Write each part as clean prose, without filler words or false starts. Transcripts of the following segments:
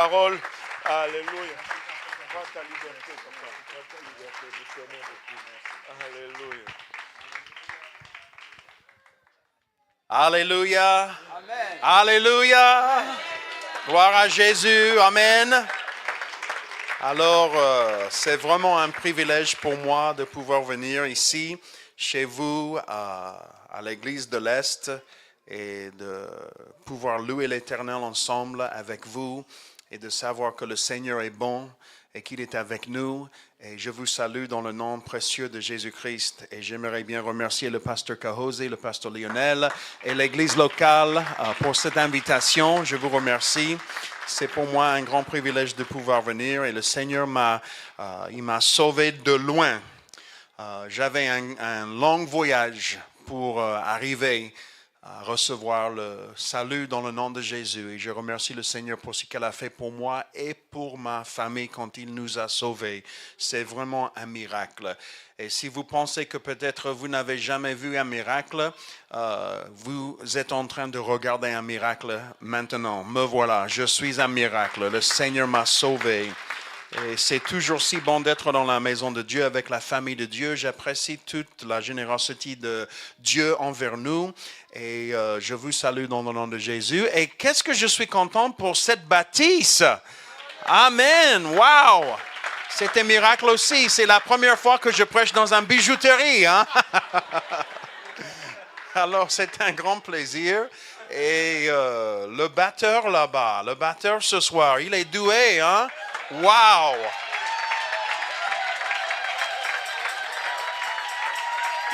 Parole. Alléluia. Prends ta liberté, papa. Prends ta liberté. Nous t'aimons beaucoup. Alléluia. Alléluia. Amen. Alléluia. Gloire à Jésus. Amen. Alors, c'est vraiment un privilège pour moi de pouvoir venir ici, chez vous, à l'Église de l'Est, et de pouvoir louer l'Éternel ensemble avec vous, et de savoir que le Seigneur est bon et qu'il est avec nous. Et je vous salue dans le nom précieux de Jésus-Christ. Et j'aimerais bien remercier le pasteur Kahose, le pasteur Lionel et l'Église locale pour cette invitation. Je vous remercie. C'est pour moi un grand privilège de pouvoir venir. Et le Seigneur m'a sauvé de loin. J'avais un long voyage pour arriver à recevoir le salut dans le nom de Jésus. Et je remercie le Seigneur pour ce qu'il a fait pour moi et pour ma famille quand il nous a sauvés. C'est vraiment un miracle. Et si vous pensez que peut-être vous n'avez jamais vu un miracle, vous êtes en train de regarder un miracle maintenant. Me voilà, je suis un miracle. Le Seigneur m'a sauvé. Et c'est toujours si bon d'être dans la maison de Dieu avec la famille de Dieu. J'apprécie toute la générosité de Dieu envers nous. Et je vous salue dans le nom de Jésus. Et qu'est-ce que je suis content pour cette bâtisse. Amen. Wow. C'est un miracle aussi. C'est la première fois que je prêche dans une bijouterie. Hein? Alors, c'est un grand plaisir. Et le batteur là-bas, le batteur ce soir, il est doué, hein? Wow!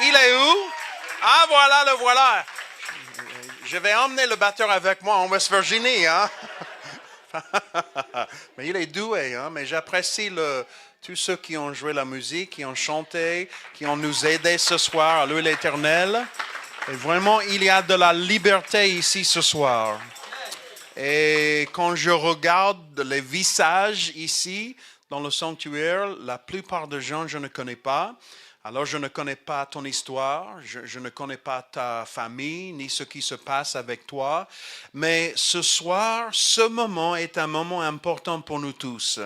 Il est où? Ah, voilà, le voilà. Je vais emmener le batteur avec moi en West Virginie, hein? Mais il est doué, hein? Mais j'apprécie tous ceux qui ont joué la musique, qui ont chanté, qui ont nous aidés ce soir à louer l'Éternel. Et vraiment, il y a de la liberté ici ce soir. Et quand je regarde les visages ici, dans le sanctuaire, la plupart des gens, je ne connais pas. Alors, je ne connais pas ton histoire, je ne connais pas ta famille, ni ce qui se passe avec toi. Mais ce soir, ce moment est un moment important pour nous tous.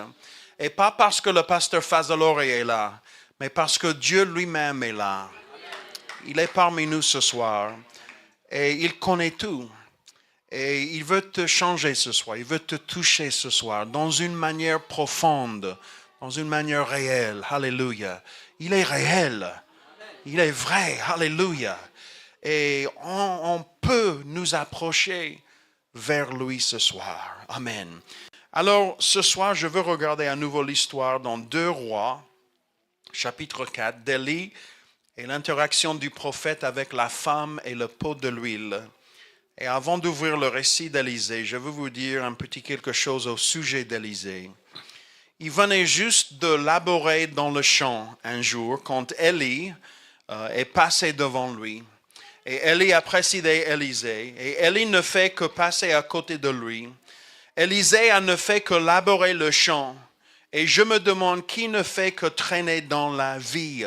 Et pas parce que le pasteur Fazalore est là, mais parce que Dieu lui-même est là. Il est parmi nous ce soir. Et il connaît tout. Et il veut te changer ce soir, il veut te toucher ce soir dans une manière profonde, dans une manière réelle. Alléluia. Il est réel, il est vrai. Alléluia. Et on peut nous approcher vers lui ce soir. Amen. Alors, ce soir, je veux regarder à nouveau l'histoire dans 2 Rois, chapitre 4, d'Élie et l'interaction du prophète avec la femme et le pot de l'huile. Et avant d'ouvrir le récit d'Élisée, je veux vous dire un petit quelque chose au sujet d'Élisée. Il venait juste de laborer dans le champ un jour quand Élie est passé devant lui. Et Élie a précédé Élisée. Et Élie ne fait que passer à côté de lui. Élisée ne fait que laborer le champ. Et je me demande qui ne fait que traîner dans la vie.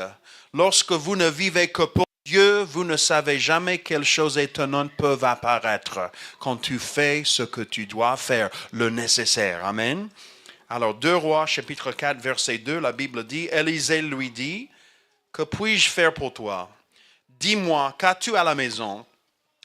Lorsque vous ne vivez que pour Dieu, vous ne savez jamais quelles choses étonnantes peuvent apparaître quand tu fais ce que tu dois faire, le nécessaire. Amen. Alors, 2 Rois, chapitre 4, verset 2, la Bible dit, Élisée lui dit, que puis-je faire pour toi? Dis-moi, qu'as-tu à la maison?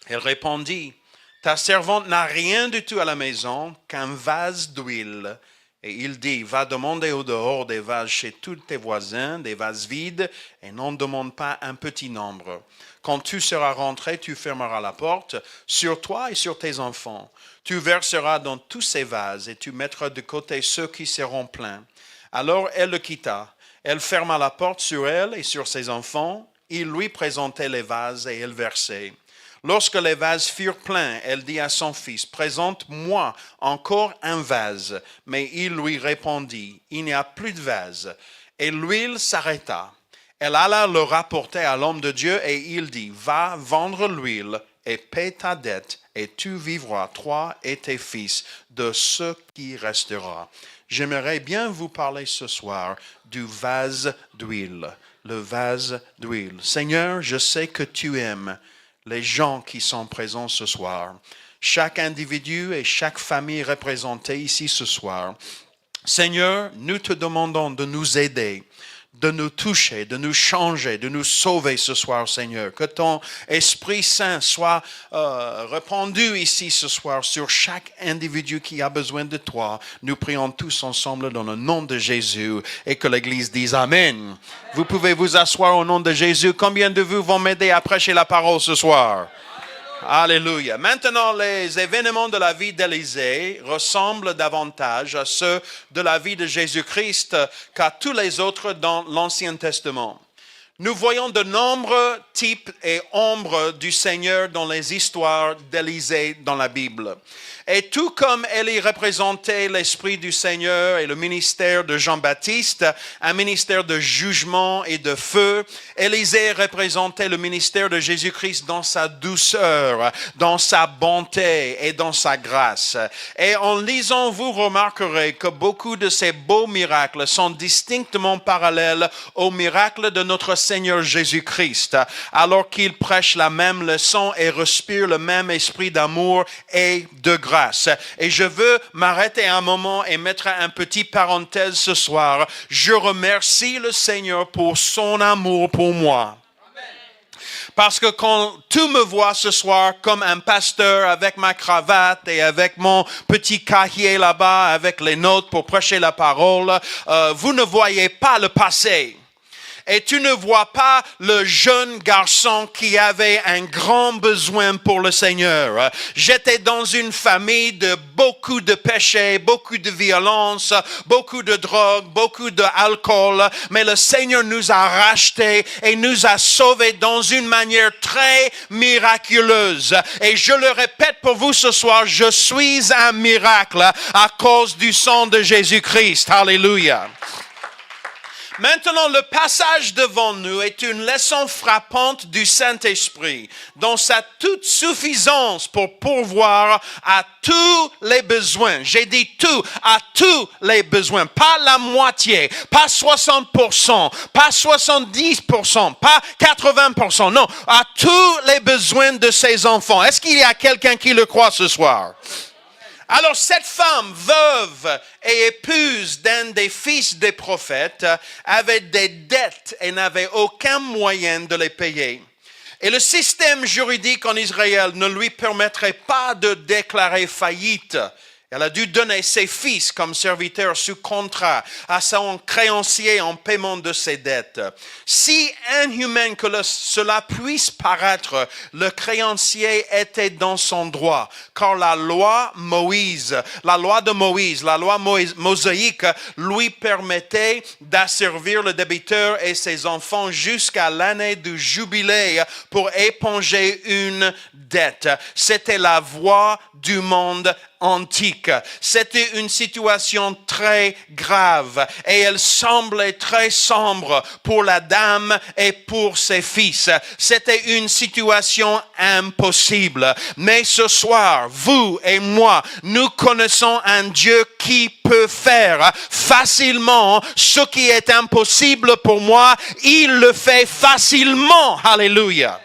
Elle répondit, ta servante n'a rien du tout à la maison qu'un vase d'huile. Et il dit, va demander au dehors des vases chez tous tes voisins, des vases vides, et n'en demande pas un petit nombre. Quand tu seras rentré, tu fermeras la porte sur toi et sur tes enfants. Tu verseras dans tous ces vases, et tu mettras de côté ceux qui seront pleins. Alors elle le quitta. Elle ferma la porte sur elle et sur ses enfants. Il lui présentait les vases et elle versait. Lorsque les vases furent pleins, elle dit à son fils, présente-moi encore un vase. Mais il lui répondit, il n'y a plus de vase. Et l'huile s'arrêta. Elle alla le rapporter à l'homme de Dieu et il dit, va vendre l'huile et paie ta dette et tu vivras, toi et tes fils, de ce qui restera. J'aimerais bien vous parler ce soir du vase d'huile. Le vase d'huile. Seigneur, je sais que tu aimes les gens qui sont présents ce soir. chaque individu et chaque famille représentée ici ce soir. Seigneur, nous te demandons de nous aider, de nous toucher, de nous changer, de nous sauver ce soir, Seigneur. Que ton Esprit Saint soit répandu ici ce soir sur chaque individu qui a besoin de toi. Nous prions tous ensemble dans le nom de Jésus et que l'Église dise Amen. Vous pouvez vous asseoir au nom de Jésus. Combien de vous vont m'aider à prêcher la parole ce soir? Alléluia. Maintenant, les événements de la vie d'Élisée ressemblent davantage à ceux de la vie de Jésus-Christ qu'à tous les autres dans l'Ancien Testament. Nous voyons de nombreux types et ombres du Seigneur dans les histoires d'Élisée dans la Bible. Et tout comme Élie représentait l'Esprit du Seigneur et le ministère de Jean-Baptiste, un ministère de jugement et de feu, Élisée représentait le ministère de Jésus-Christ dans sa douceur, dans sa bonté et dans sa grâce. Et en lisant, vous remarquerez que beaucoup de ces beaux miracles sont distinctement parallèles aux miracles de notre Seigneur Jésus-Christ, alors qu'il prêche la même leçon et respire le même esprit d'amour et de grâce. Et je veux m'arrêter un moment et mettre un petit parenthèse ce soir. Je remercie le Seigneur pour son amour pour moi. Parce que quand tu me vois ce soir comme un pasteur avec ma cravate et avec mon petit cahier là-bas avec les notes pour prêcher la parole, vous ne voyez pas le passé. Et tu ne vois pas le jeune garçon qui avait un grand besoin pour le Seigneur. J'étais dans une famille de beaucoup de péchés, beaucoup de violence, beaucoup de drogue, beaucoup d'alcool. Mais le Seigneur nous a rachetés et nous a sauvés dans une manière très miraculeuse. Et je le répète pour vous ce soir, je suis un miracle à cause du sang de Jésus-Christ. Alléluia. Maintenant, le passage devant nous est une leçon frappante du Saint-Esprit, dans sa toute suffisance pour pourvoir à tous les besoins. J'ai dit tout, à tous les besoins. Pas la moitié, pas 60%, pas 70%, pas 80%. Non, à tous les besoins de ses enfants. Est-ce qu'il y a quelqu'un qui le croit ce soir? Alors cette femme, veuve et épouse d'un des fils des prophètes, avait des dettes et n'avait aucun moyen de les payer. Et le système juridique en Israël ne lui permettrait pas de déclarer faillite. Elle a dû donner ses fils comme serviteurs sous contrat à son créancier en paiement de ses dettes. Si inhumain que cela puisse paraître, le créancier était dans son droit, car la loi de Moïse, la loi mosaïque, lui permettait d'asservir le débiteur et ses enfants jusqu'à l'année du jubilé pour éponger une dette. C'était la voie du monde antique. C'était une situation très grave et elle semblait très sombre pour la dame et pour ses fils. C'était une situation impossible. Mais ce soir, vous et moi, nous connaissons un Dieu qui peut faire facilement ce qui est impossible pour moi. Il le fait facilement. Alléluia.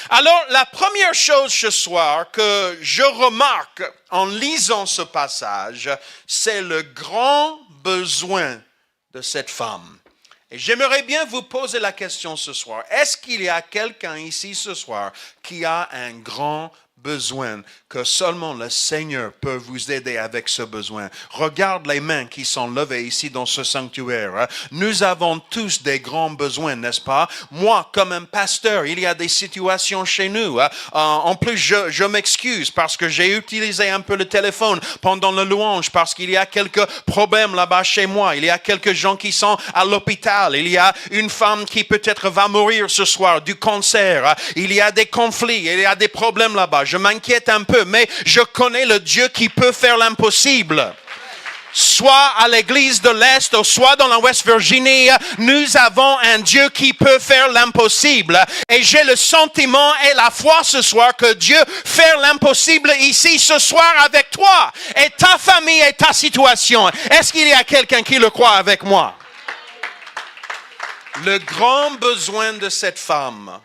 Alors, la première chose ce soir que je remarque en lisant ce passage, c'est le grand besoin de cette femme. Et j'aimerais bien vous poser la question ce soir. Est-ce qu'il y a quelqu'un ici ce soir qui a un grand besoin, que seulement le Seigneur peut vous aider avec ce besoin? Regarde les mains qui sont levées ici dans ce sanctuaire. Nous avons tous des grands besoins, n'est-ce pas? Moi, comme un pasteur, il y a des situations chez nous. En plus, je m'excuse parce que j'ai utilisé un peu le téléphone pendant le louange parce qu'il y a quelques problèmes là-bas chez moi. Il y a quelques gens qui sont à l'hôpital. Il y a une femme qui peut-être va mourir ce soir du cancer. Il y a des conflits. Il y a des problèmes là-bas. Je m'inquiète un peu, mais je connais le Dieu qui peut faire l'impossible. Soit à l'église de l'Est, ou soit dans la West Virginie, nous avons un Dieu qui peut faire l'impossible. Et j'ai le sentiment et la foi ce soir que Dieu fait l'impossible ici ce soir avec toi et ta famille et ta situation. Est-ce qu'il y a quelqu'un qui le croit avec moi? Le grand besoin de cette femme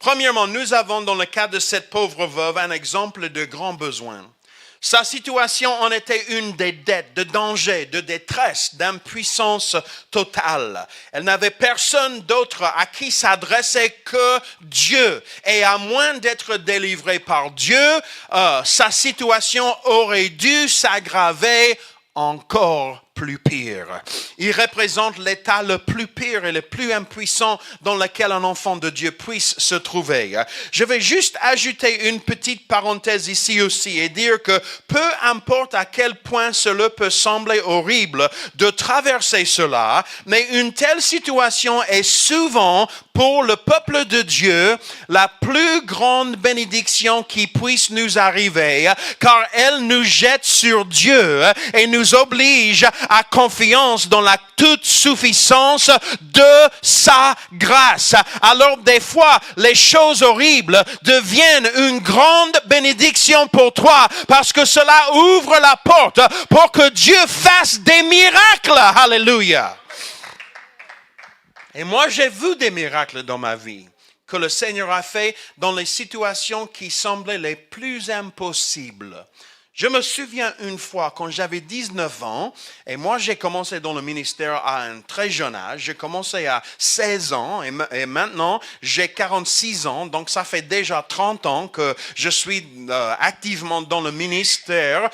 Premièrement, nous avons dans le cas de cette pauvre veuve un exemple de grand besoin. Sa situation en était une des dettes, de danger, de détresse, d'impuissance totale. Elle n'avait personne d'autre à qui s'adresser que Dieu. Et à moins d'être délivrée par Dieu, sa situation aurait dû s'aggraver encore plus pire. Il représente l'état le plus pire et le plus impuissant dans lequel un enfant de Dieu puisse se trouver. Je vais juste ajouter une petite parenthèse ici aussi et dire que peu importe à quel point cela peut sembler horrible de traverser cela, mais une telle situation est souvent pour le peuple de Dieu la plus grande bénédiction qui puisse nous arriver, car elle nous jette sur Dieu et nous oblige à confiance dans la toute suffisance de sa grâce. Alors des fois, les choses horribles deviennent une grande bénédiction pour toi parce que cela ouvre la porte pour que Dieu fasse des miracles. Alléluia. Et moi, j'ai vu des miracles dans ma vie que le Seigneur a fait dans les situations qui semblaient les plus impossibles. Je me souviens une fois quand j'avais 19 ans, et moi j'ai commencé dans le ministère à un très jeune âge, j'ai commencé à 16 ans et maintenant j'ai 46 ans, donc ça fait déjà 30 ans que je suis activement dans le ministère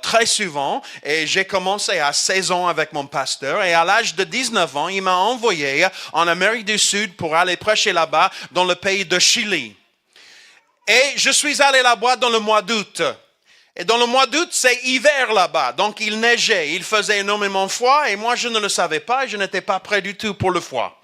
très souvent, et j'ai commencé à 16 ans avec mon pasteur, et à l'âge de 19 ans, il m'a envoyé en Amérique du Sud pour aller prêcher là-bas dans le pays de Chili. Et je suis allé là-bas dans le mois d'août. Et dans le mois d'août, c'est hiver là-bas, donc il neigeait, il faisait énormément froid et moi je ne le savais pas et je n'étais pas prêt du tout pour le froid.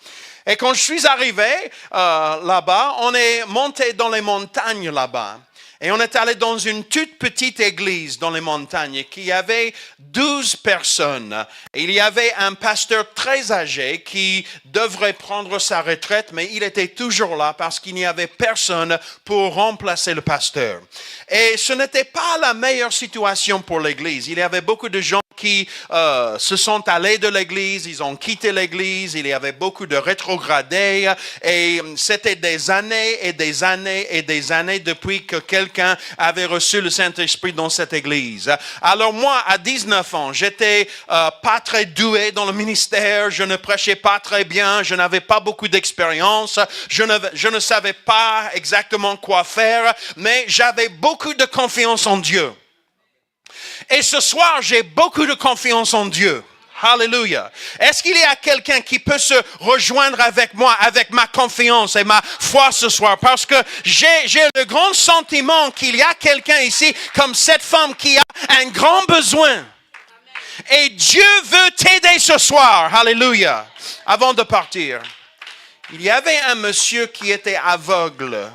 Et quand je suis arrivé là-bas, on est monté dans les montagnes là-bas. Et on est allé dans une toute petite église dans les montagnes qui avait 12 personnes. Et il y avait un pasteur très âgé qui devrait prendre sa retraite, mais il était toujours là parce qu'il n'y avait personne pour remplacer le pasteur. Et ce n'était pas la meilleure situation pour l'église. Il y avait beaucoup de gens qui se sont allés de l'église, ils ont quitté l'église, il y avait beaucoup de rétrogradés et c'était des années et des années et des années depuis que quelqu'un avait reçu le Saint-Esprit dans cette église. Alors moi, à 19 ans, j'étais pas très doué dans le ministère, je ne prêchais pas très bien, je n'avais pas beaucoup d'expérience, je ne savais pas exactement quoi faire, mais j'avais beaucoup de confiance en Dieu. Et ce soir, j'ai beaucoup de confiance en Dieu. Alléluia. Est-ce qu'il y a quelqu'un qui peut se rejoindre avec moi, avec ma confiance et ma foi ce soir? Parce que j'ai le grand sentiment qu'il y a quelqu'un ici, comme cette femme, qui a un grand besoin. Et Dieu veut t'aider ce soir. Alléluia. Avant de partir, il y avait un monsieur qui était aveugle.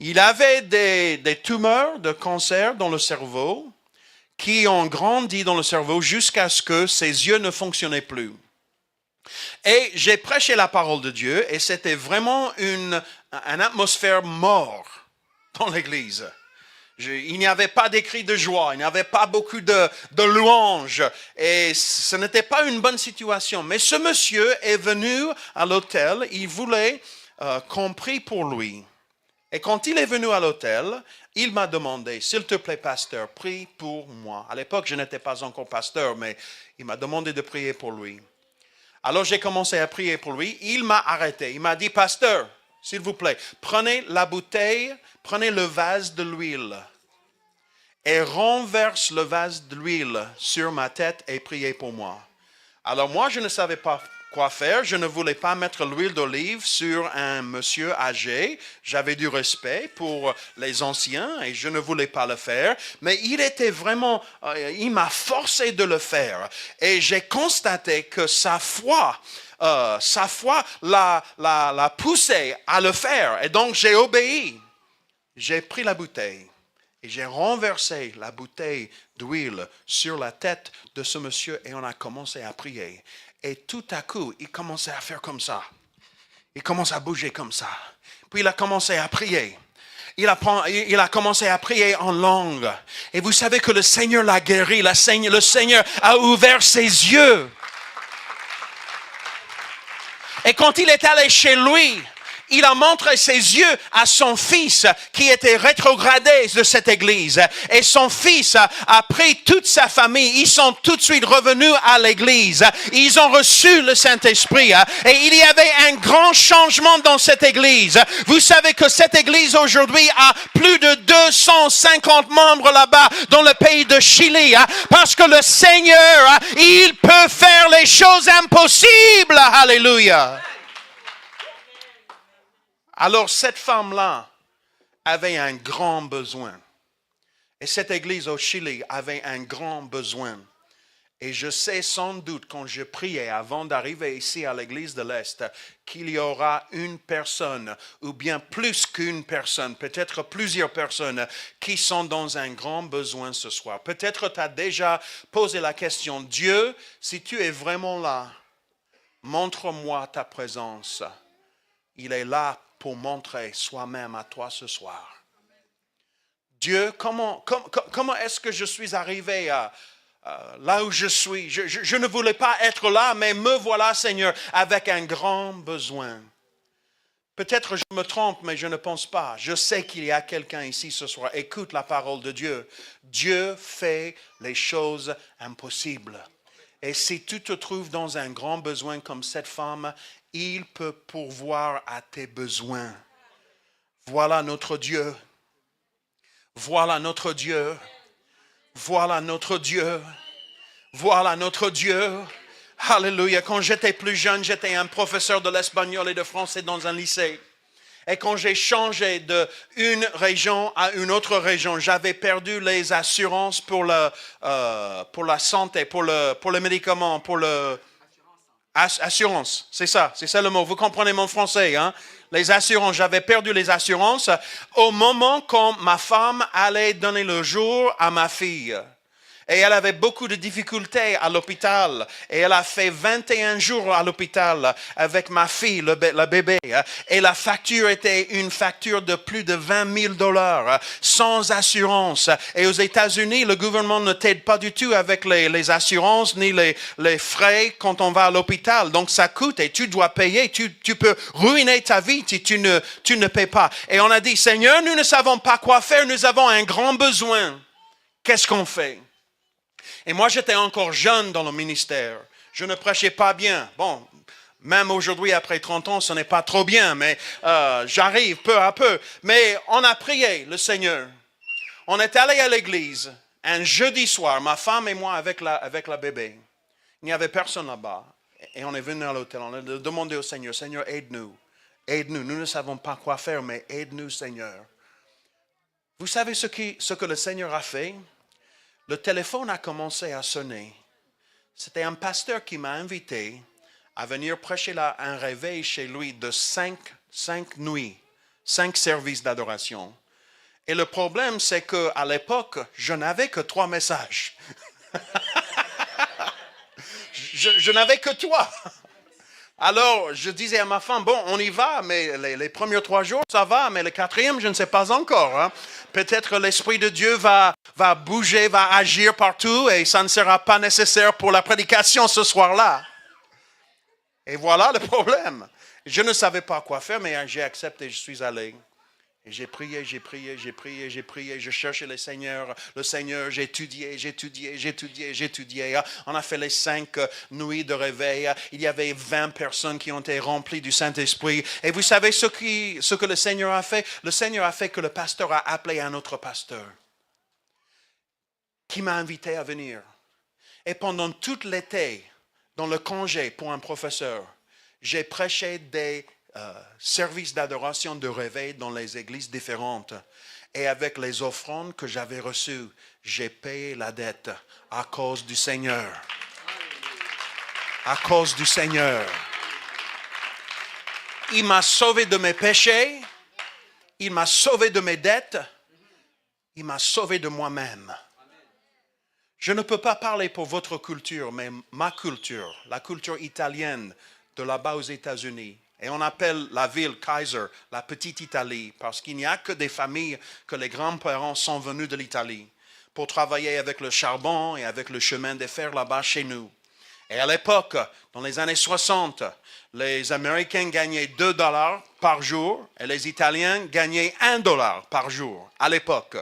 Il avait des tumeurs de cancer dans le cerveau qui ont grandi dans le cerveau jusqu'à ce que ses yeux ne fonctionnaient plus. Et j'ai prêché la parole de Dieu et c'était vraiment une atmosphère morte dans l'église. Il n'y avait pas d'écrit de joie, il n'y avait pas beaucoup de louanges et ce n'était pas une bonne situation. Mais ce monsieur est venu à l'hôtel, il voulait qu'on prie pour lui. Et quand il est venu à l'hôtel, il m'a demandé, s'il te plaît, pasteur, prie pour moi. À l'époque, je n'étais pas encore pasteur, mais il m'a demandé de prier pour lui. Alors, j'ai commencé à prier pour lui. Il m'a arrêté. Il m'a dit, pasteur, s'il vous plaît, prenez la bouteille, prenez le vase de l'huile et renverse le vase de l'huile sur ma tête et priez pour moi. Alors, moi, je ne savais pas quoi faire. Je ne voulais pas mettre l'huile d'olive sur un monsieur âgé. J'avais du respect pour les anciens et je ne voulais pas le faire. Mais il était vraiment, il m'a forcé de le faire. Et j'ai constaté que sa foi l'a poussé à le faire. Et donc j'ai obéi. J'ai pris la bouteille et j'ai renversé la bouteille d'huile sur la tête de ce monsieur et on a commencé à prier. Et tout à coup, il commençait à faire comme ça. Il commence à bouger comme ça. Puis il a commencé à prier. Il a commencé à prier en langue. Et vous savez que le Seigneur l'a guéri. Le Seigneur a ouvert ses yeux. Et quand il est allé chez lui, il a montré ses yeux à son fils qui était rétrogradé de cette église. Et son fils a pris toute sa famille. Ils sont tout de suite revenus à l'église. Ils ont reçu le Saint-Esprit. Et il y avait un grand changement dans cette église. Vous savez que cette église aujourd'hui a plus de 250 membres là-bas dans le pays de Chili. Parce que le Seigneur, il peut faire les choses impossibles. Alléluia. Alors cette femme-là avait un grand besoin. Et cette église au Chili avait un grand besoin. Et je sais sans doute quand je priais avant d'arriver ici à l'église de l'Est qu'il y aura une personne ou bien plus qu'une personne, peut-être plusieurs personnes qui sont dans un grand besoin ce soir. Peut-être tu as déjà posé la question, Dieu, si tu es vraiment là, montre-moi ta présence. Il est là pour montrer soi-même à toi ce soir. Dieu, comment est-ce que je suis arrivé là où je suis? Je ne voulais pas être là, mais me voilà, Seigneur, avec un grand besoin. Peut-être je me trompe, mais je ne pense pas. Je sais qu'il y a quelqu'un ici ce soir. Écoute la parole de Dieu. Dieu fait les choses impossibles. Et si tu te trouves dans un grand besoin comme cette femme, il peut pourvoir à tes besoins. Voilà notre Dieu. Voilà notre Dieu. Voilà notre Dieu. Voilà notre Dieu. Alléluia. Quand j'étais plus jeune, j'étais un professeur de l'espagnol et de français dans un lycée. Et quand j'ai changé d'une région à une autre région, j'avais perdu les assurances pour la santé, pour les médicaments, pour le... Assurance, c'est ça le mot. Vous comprenez mon français, hein? Les assurances, j'avais perdu les assurances au moment quand ma femme allait donner le jour à ma fille. Et elle avait beaucoup de difficultés à l'hôpital. Et elle a fait 21 jours à l'hôpital avec ma fille, le bébé. Et la facture était une facture de plus de $20,000 sans assurance. Et aux États-Unis, le gouvernement ne t'aide pas du tout avec les assurances ni les frais quand on va à l'hôpital. Donc ça coûte et tu dois payer. Tu peux ruiner ta vie si tu ne paies pas. Et on a dit, Seigneur, nous ne savons pas quoi faire. Nous avons un grand besoin. Qu'est-ce qu'on fait? Et moi, j'étais encore jeune dans le ministère. Je ne prêchais pas bien. Bon, même aujourd'hui, après 30 ans, ce n'est pas trop bien, mais j'arrive peu à peu. Mais on a prié le Seigneur. On est allé à l'église un jeudi soir, ma femme et moi avec la bébé. Il n'y avait personne là-bas. Et on est venu à l'hôtel. On a demandé au Seigneur, Seigneur, aide-nous. Aide-nous. Nous ne savons pas quoi faire, mais aide-nous, Seigneur. Vous savez ce que le Seigneur a fait? Le téléphone a commencé à sonner. C'était un pasteur qui m'a invité à venir prêcher un réveil chez lui de 5 nuits, 5 services d'adoration. Et le problème, c'est qu'à l'époque, je n'avais que 3 messages. je n'avais que 3. Alors, je disais à ma femme, bon, on y va, mais les premiers 3 jours, ça va, mais le 4e, je ne sais pas encore. Hein. Peut-être l'Esprit de Dieu va bouger, va agir partout et ça ne sera pas nécessaire pour la prédication ce soir-là. Et voilà le problème. Je ne savais pas quoi faire, mais j'ai accepté, je suis allé. Et j'ai prié, je cherchais le Seigneur, j'ai étudié. On a fait les 5 nuits de réveil. Il y avait 20 personnes qui ont été remplies du Saint-Esprit. Et vous savez ce que le Seigneur a fait? Le Seigneur a fait que le pasteur a appelé un autre pasteur qui m'a invité à venir. Et pendant tout l'été, dans le congé pour un professeur, j'ai prêché des service d'adoration de réveil dans les églises différentes. Et avec les offrandes que j'avais reçues, j'ai payé la dette à cause du Seigneur. À cause du Seigneur. Il m'a sauvé de mes péchés. Il m'a sauvé de mes dettes. Il m'a sauvé de moi-même. Je ne peux pas parler pour votre culture, mais ma culture, la culture italienne de là-bas aux États-Unis. Et on appelle la ville Kaiser, la petite Italie, parce qu'il n'y a que des familles que les grands-parents sont venus de l'Italie pour travailler avec le charbon et avec le chemin de fer là-bas chez nous. Et à l'époque, dans les années 60, les Américains gagnaient 2 dollars par jour et les Italiens gagnaient 1 dollar par jour à l'époque.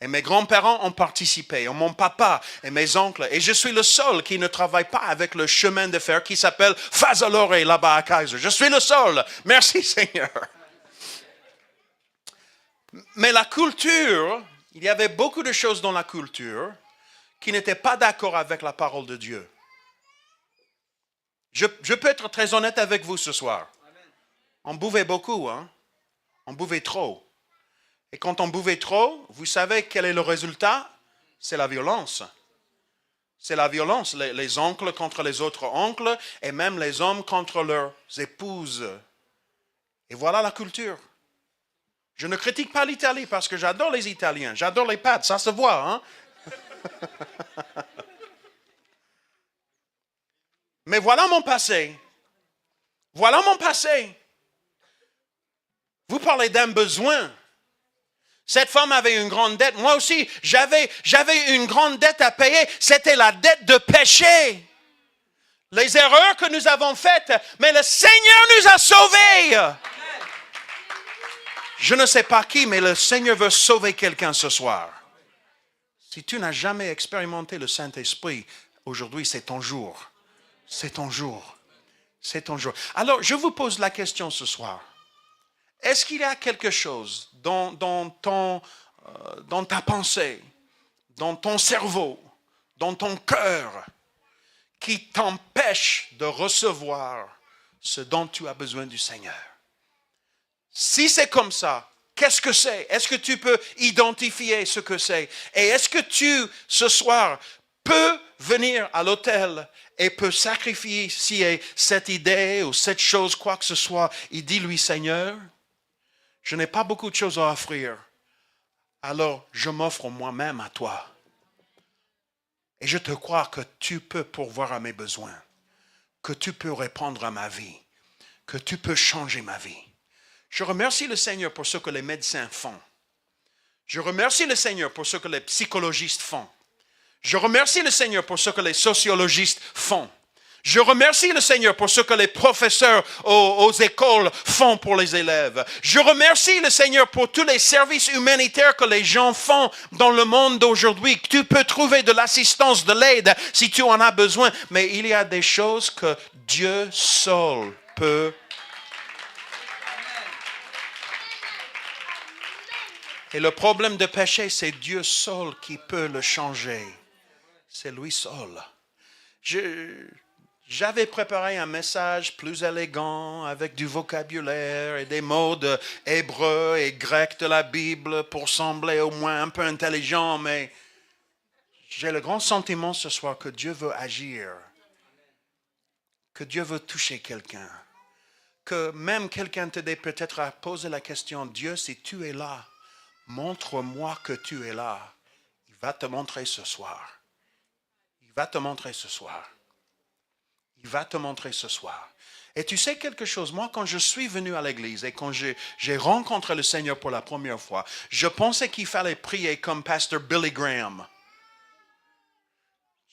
Et mes grands-parents ont participé, et mon papa et mes oncles. Et je suis le seul qui ne travaille pas avec le chemin de fer qui s'appelle Fazzolore là-bas à Kaiser. Je suis le seul. Merci Seigneur. Mais la culture, il y avait beaucoup de choses dans la culture qui n'étaient pas d'accord avec la parole de Dieu. Je peux être très honnête avec vous ce soir. On buvait beaucoup, hein? On buvait trop. Et quand on buvait trop, vous savez quel est le résultat? C'est la violence. C'est la violence. Les oncles contre les autres oncles et même les hommes contre leurs épouses. Et voilà la culture. Je ne critique pas l'Italie parce que j'adore les Italiens. J'adore les pâtes, ça se voit, hein? Mais voilà mon passé. Voilà mon passé. Vous parlez d'un besoin. Cette femme avait une grande dette. Moi aussi, j'avais une grande dette à payer. C'était la dette de péché. Les erreurs que nous avons faites, mais le Seigneur nous a sauvés. Je ne sais pas qui, mais le Seigneur veut sauver quelqu'un ce soir. Si tu n'as jamais expérimenté le Saint-Esprit, aujourd'hui c'est ton jour. C'est ton jour. C'est ton jour. Alors, je vous pose la question ce soir. Est-ce qu'il y a quelque chose dans ta pensée, dans ton cerveau, dans ton cœur, qui t'empêche de recevoir ce dont tu as besoin du Seigneur? Si c'est comme ça, qu'est-ce que c'est? Est-ce que tu peux identifier ce que c'est? Et est-ce que tu, ce soir, peux venir à l'autel et peut sacrifier cette idée ou cette chose, quoi que ce soit, il dit lui, Seigneur, je n'ai pas beaucoup de choses à offrir, alors je m'offre moi-même à toi. Et je te crois que tu peux pourvoir à mes besoins, que tu peux répondre à ma vie, que tu peux changer ma vie. Je remercie le Seigneur pour ce que les médecins font. Je remercie le Seigneur pour ce que les psychologistes font. Je remercie le Seigneur pour ce que les sociologistes font. Je remercie le Seigneur pour ce que les professeurs aux écoles font pour les élèves. Je remercie le Seigneur pour tous les services humanitaires que les gens font dans le monde d'aujourd'hui. Tu peux trouver de l'assistance, de l'aide si tu en as besoin. Mais il y a des choses que Dieu seul peut. Et le problème de péché, c'est Dieu seul qui peut le changer. C'est lui seul. J'avais préparé un message plus élégant avec du vocabulaire et des mots hébreux et grecs de la Bible pour sembler au moins un peu intelligent, mais j'ai le grand sentiment ce soir que Dieu veut agir, que Dieu veut toucher quelqu'un, que même quelqu'un t'aide peut-être à poser la question, Dieu, si tu es là, montre-moi que tu es là. Il va te montrer ce soir. Il va te montrer ce soir. Il va te montrer ce soir. Et tu sais quelque chose, moi quand je suis venu à l'église et quand j'ai rencontré le Seigneur pour la première fois, je pensais qu'il fallait prier comme Pasteur Billy Graham.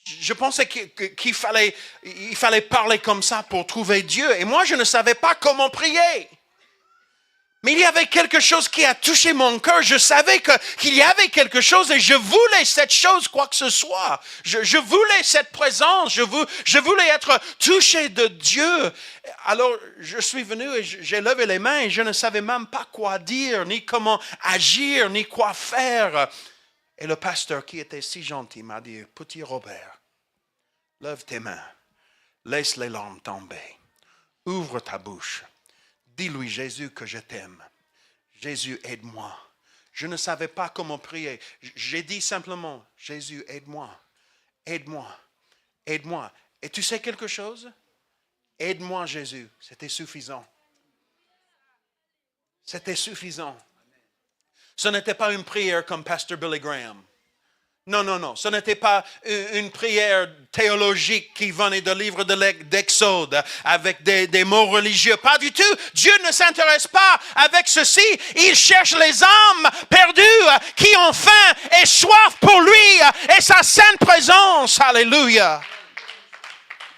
Je pensais qu'il fallait parler comme ça pour trouver Dieu. Et moi je ne savais pas comment prier. Mais il y avait quelque chose qui a touché mon cœur. Je savais qu'il y avait quelque chose et je voulais cette chose, quoi que ce soit. Je voulais cette présence. Je voulais être touché de Dieu. Alors, je suis venu et j'ai levé les mains et je ne savais même pas quoi dire, ni comment agir, ni quoi faire. Et le pasteur qui était si gentil m'a dit, petit Robert, lève tes mains, laisse les larmes tomber, ouvre ta bouche. Dis-lui, Jésus, que je t'aime. Jésus, aide-moi. Je ne savais pas comment prier. J'ai dit simplement, Jésus, aide-moi. Aide-moi. Aide-moi. Et tu sais quelque chose? Aide-moi, Jésus. C'était suffisant. C'était suffisant. Ce n'était pas une prière comme Pasteur Billy Graham. Non, non, non. Ce n'était pas une prière théologique qui venait de livre d'Exode avec des mots religieux. Pas du tout. Dieu ne s'intéresse pas avec ceci. Il cherche les âmes perdues qui ont faim et soif pour lui et sa sainte présence. Alléluia.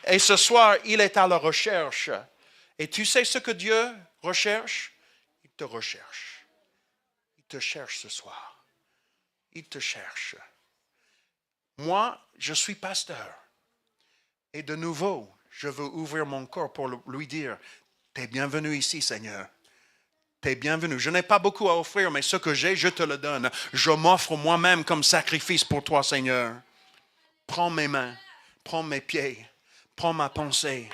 Et ce soir, il est à la recherche. Et tu sais ce que Dieu recherche? Il te recherche. Il te cherche ce soir. Il te cherche. Moi, je suis pasteur. Et de nouveau, je veux ouvrir mon corps pour lui dire, t'es bienvenu ici, Seigneur. T'es bienvenu. Je n'ai pas beaucoup à offrir, mais ce que j'ai, je te le donne. Je m'offre moi-même comme sacrifice pour toi, Seigneur. Prends mes mains, prends mes pieds, prends ma pensée.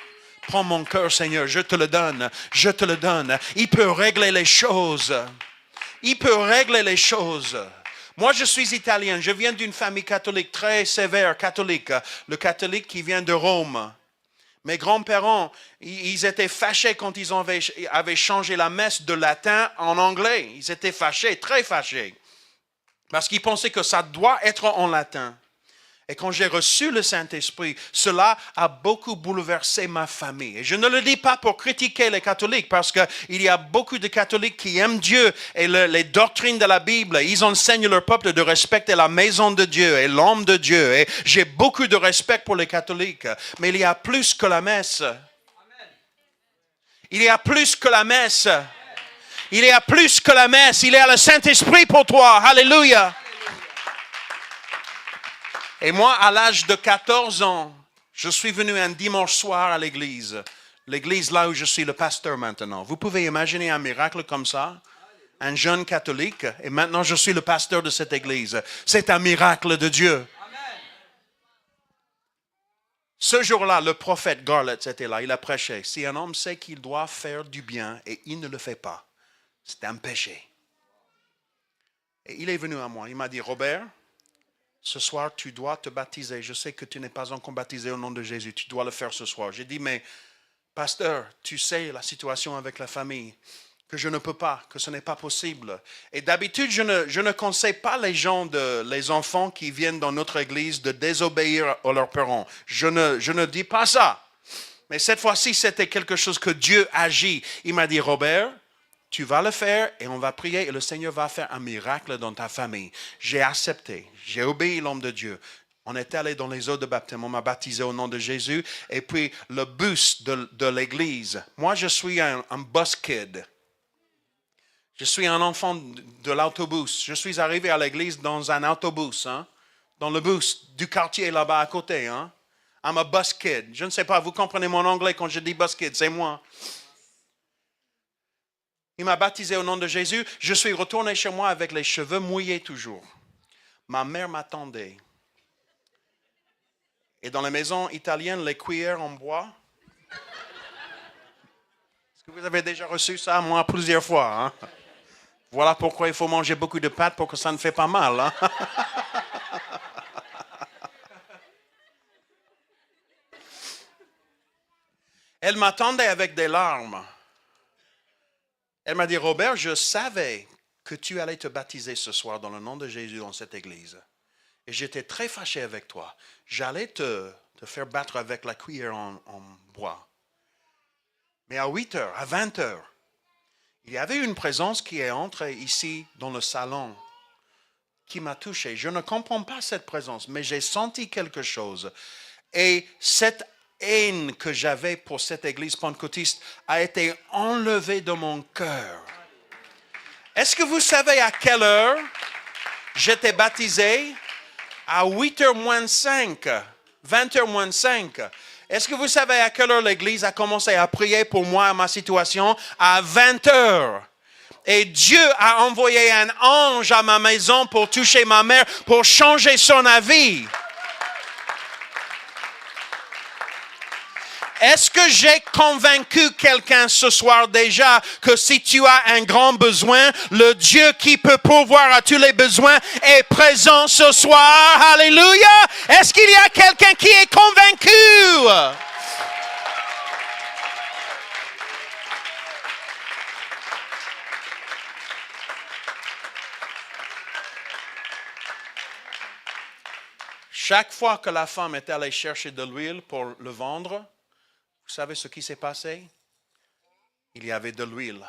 Prends mon cœur, Seigneur, je te le donne, je te le donne. Il peut régler les choses. Il peut régler les choses. Moi, je suis italien. Je viens d'une famille catholique très sévère, catholique. Le catholique qui vient de Rome. Mes grands-parents, ils étaient fâchés quand ils avaient changé la messe de latin en anglais. Ils étaient fâchés, très fâchés. Parce qu'ils pensaient que ça doit être en latin. Et quand j'ai reçu le Saint-Esprit, cela a beaucoup bouleversé ma famille. Et je ne le dis pas pour critiquer les catholiques, parce qu'il y a beaucoup de catholiques qui aiment Dieu et les doctrines de la Bible. Ils enseignent leur peuple de respecter la maison de Dieu et l'homme de Dieu. Et j'ai beaucoup de respect pour les catholiques. Mais il y a plus que la messe. Il y a plus que la messe. Il y a plus que la messe. Il y a le Saint-Esprit pour toi. Alléluia. Et moi, à l'âge de 14 ans, je suis venu un dimanche soir à l'église. L'église là où je suis le pasteur maintenant. Vous pouvez imaginer un miracle comme ça? Un jeune catholique, et maintenant je suis le pasteur de cette église. C'est un miracle de Dieu. Ce jour-là, le prophète Garlitz était là, il a prêché. Si un homme sait qu'il doit faire du bien et il ne le fait pas, c'est un péché. Et il est venu à moi, il m'a dit, Robert, ce soir, tu dois te baptiser. Je sais que tu n'es pas encore baptisé au nom de Jésus. Tu dois le faire ce soir. J'ai dit, mais pasteur, tu sais la situation avec la famille, que je ne peux pas, que ce n'est pas possible. Et d'habitude, je ne conseille pas les enfants qui viennent dans notre église de désobéir à leurs parents. Je ne dis pas ça. Mais cette fois-ci, c'était quelque chose que Dieu agit. Il m'a dit, Robert, tu vas le faire et on va prier et le Seigneur va faire un miracle dans ta famille. J'ai accepté, j'ai obéi l'homme de Dieu. On est allé dans les eaux de baptême, on m'a baptisé au nom de Jésus. Et puis le bus de l'église. Moi, je suis un bus kid. Je suis un enfant de l'autobus. Je suis arrivé à l'église dans un autobus, dans le bus du quartier là-bas à côté. I'm a bus kid. Je ne sais pas, vous comprenez mon anglais quand je dis bus kid, c'est moi. Il m'a baptisé au nom de Jésus. Je suis retourné chez moi avec les cheveux mouillés toujours. Ma mère m'attendait. Et dans les maisons italiennes, les cuillères en bois. Est-ce que vous avez déjà reçu ça? Moi, plusieurs fois. Voilà pourquoi il faut manger beaucoup de pâtes pour que ça ne fait pas mal. Elle m'attendait avec des larmes. Elle m'a dit, Robert, je savais que tu allais te baptiser ce soir dans le nom de Jésus dans cette église. Et j'étais très fâché avec toi. J'allais te faire battre avec la cuillère en bois. Mais à 8 heures, à 20 heures, il y avait une présence qui est entrée ici dans le salon qui m'a touché. Je ne comprends pas cette présence, mais j'ai senti quelque chose. Et cette haine que j'avais pour cette église pentecôtiste a été enlevée de mon cœur. Est-ce que vous savez à quelle heure j'étais baptisé? À 8h moins 5, 20h moins 5. Est-ce que vous savez à quelle heure l'église a commencé à prier pour moi et ma situation? À 20h. Et Dieu a envoyé un ange à ma maison pour toucher ma mère, pour changer son avis. Est-ce que j'ai convaincu quelqu'un ce soir déjà que si tu as un grand besoin, le Dieu qui peut pourvoir à tous les besoins est présent ce soir? Alléluia! Est-ce qu'il y a quelqu'un qui est convaincu? Chaque fois que la femme est allée chercher de l'huile pour le vendre, vous savez ce qui s'est passé? Il y avait de l'huile.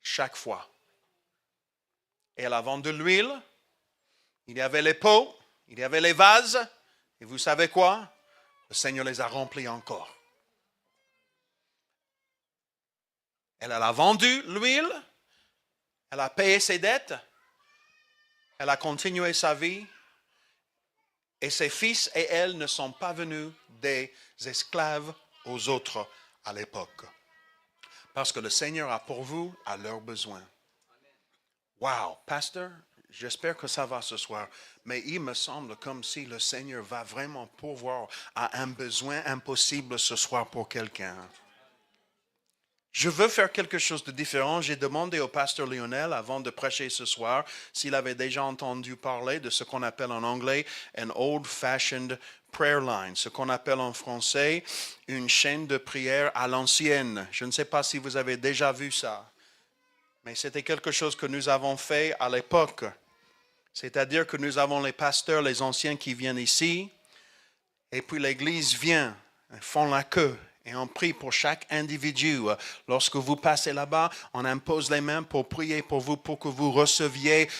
Chaque fois. Et elle a vendu de l'huile. Il y avait les pots. Il y avait les vases. Et vous savez quoi? Le Seigneur les a remplis encore. Elle a vendu l'huile, elle a payé ses dettes, elle a continué sa vie, et ses fils et elle ne sont pas venus des esclaves aux autres à l'époque. Parce que le Seigneur a pourvu à leurs besoins. Wow, pasteur, j'espère que ça va ce soir. Mais il me semble comme si le Seigneur va vraiment pourvoir à un besoin impossible ce soir pour quelqu'un. Je veux faire quelque chose de différent. J'ai demandé au pasteur Lionel, avant de prêcher ce soir, s'il avait déjà entendu parler de ce qu'on appelle en anglais an old-fashioned prayer line, ce qu'on appelle en français une chaîne de prière à l'ancienne. Je ne sais pas si vous avez déjà vu ça, mais c'était quelque chose que nous avons fait à l'époque. C'est-à-dire que nous avons les pasteurs, les anciens qui viennent ici, et puis l'Église vient, ils font la queue. Et on prie pour chaque individu. Lorsque vous passez là-bas, on impose les mains pour prier pour vous, pour que vous receviez